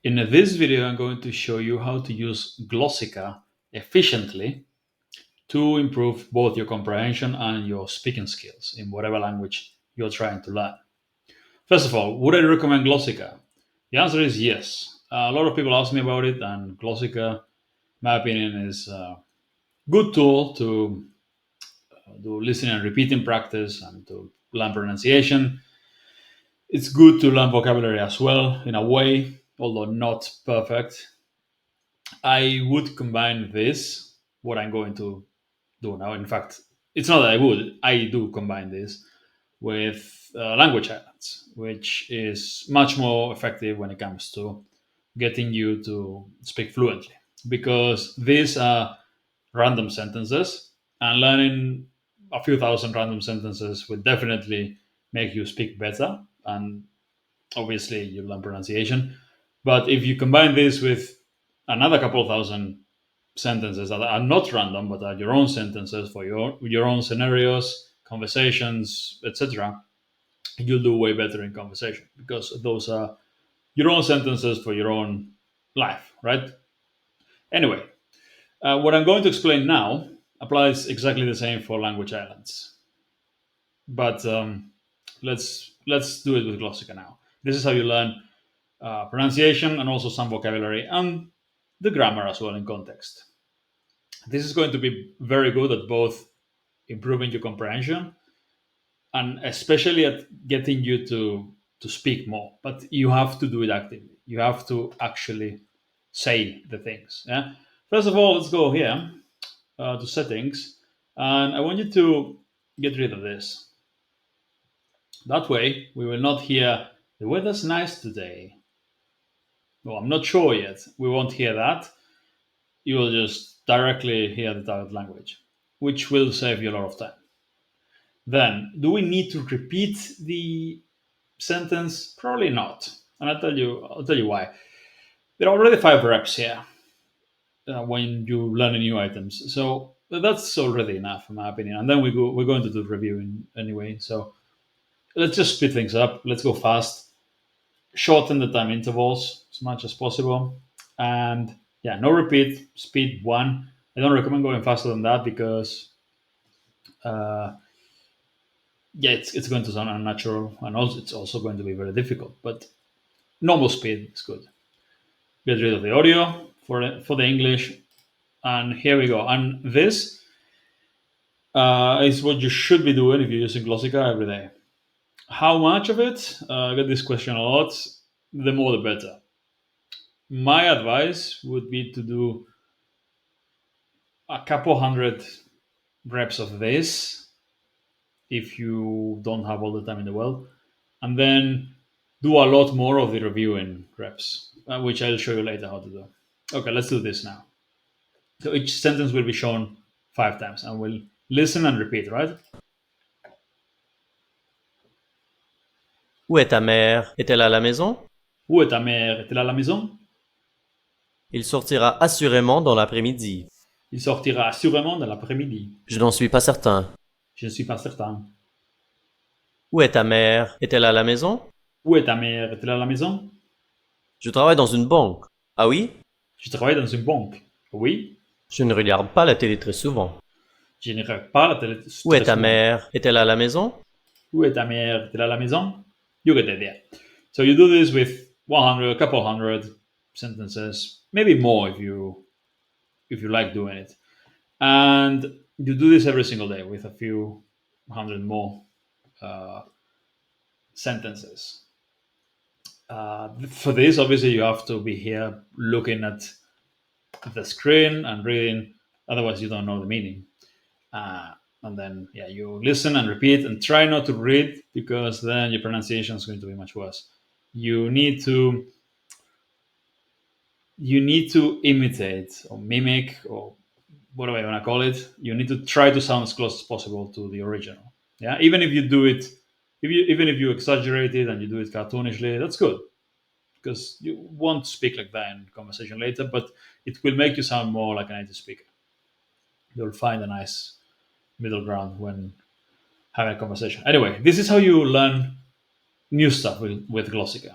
In this video, I'm going to show you how to use Glossika efficiently to improve both your comprehension and your speaking skills in whatever language you're trying to learn. First of all, would I recommend Glossika? The answer is yes. A lot of people ask me about it, and Glossika, my opinion, is a good tool to do listening and repeating practice and to learn pronunciation. It's good to learn vocabulary as well, in a way, although not perfect. I would combine this, what I'm going to do now. In fact, it's not that I would, I do combine this with language islands, which is much more effective when it comes to getting you to speak fluently. Because these are random sentences, and learning a few thousand random sentences would definitely make you speak better. And obviously, you learn pronunciation. But if you combine this with another couple of thousand sentences that are not random but are your own sentences for your own scenarios, conversations, etc., you'll do way better in conversation because those are your own sentences for your own life, right? Anyway, what I'm going to explain now applies exactly the same for language islands, but let's do it with Glossika now. This is how you learn pronunciation and also some vocabulary and the grammar as well in context. This is going to be very good at both improving your comprehension and especially at getting you to speak more. But you have to do it actively. You have to actually say the things. Yeah. First of all, let's go here to settings, and I want you to get rid of this. That way, we will not hear the weather's nice today. Well, I'm not sure yet. We won't hear that. You will just directly hear the target language, which will save you a lot of time. Then, do we need to repeat the sentence? Probably not. And I'll tell you why. There are already 5 reps here when you learn new items. So that's already enough, in my opinion. And then we're going to do reviewing anyway. So let's just speed things up. Let's go fast. Shorten the time intervals as much as possible. And yeah, no repeat. Speed one. I don't recommend going faster than that because uh, yeah, it's going to sound unnatural, and also it's also going to be very difficult. But normal speed is good. Get rid of the audio for the English, and here we go. And this is what you should be doing if you're using Glossika every day. How much of it? I get this question a lot. The more, the better. My advice would be to do a couple hundred reps of this if you don't have all the time in the world, and then do a lot more of the reviewing reps, which I'll show you later how to do. Okay, let's do this now. So each sentence will be shown 5 times, and we'll listen and repeat, right? Où est ta mère? Est-elle à la maison? Où est ta mère? Est-elle à la maison? Il sortira assurément dans l'après-midi. Il sortira assurément dans l'après-midi. Je n'en suis pas certain. Je ne suis pas certain. Où est ta mère? Est-elle à la maison? Où est ta mère? Est-elle à la maison? Je travaille dans une banque. Ah oui? Je travaille dans une banque. Oui. Je ne regarde pas la télé très souvent. Je ne regarde pas la télé. Où est ta mère? Est-elle à la maison? Où est ta mère? Est-elle à la maison? You get the idea. So you do this with 100, a couple hundred sentences, maybe more if you like doing it, and you do this every single day with a few hundred more uh, sentences. For this, obviously, you have to be here looking at the screen and reading. Otherwise, you don't know the meaning. And then, yeah, you listen and repeat and try not to read because then your pronunciation is going to be much worse. You need to imitate or mimic or whatever you want to call it. You need to try to sound as close as possible to the original. Yeah, even if you do it, even if you exaggerate it and you do it cartoonishly, that's good because you won't speak like that in conversation later, but it will make you sound more like a native speaker. You'll find a nice middle ground when having a conversation. Anyway, this is how you learn new stuff with Glossika.